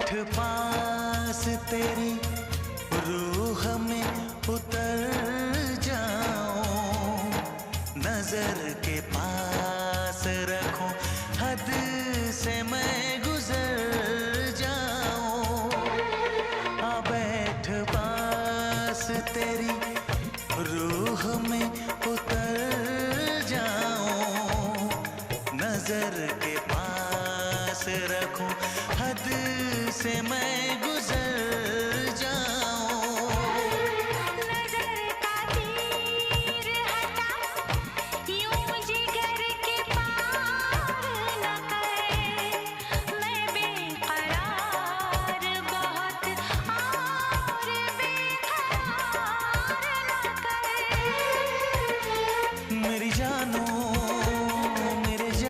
पास तेरी रूह में उतर जाऊं, नजर के पास रखूं, हद से मैं गुजर जाऊं। आ बैठ पास तेरी रूह में उतर जाऊं, नजर के पास रखूं, हद से मैं गुजर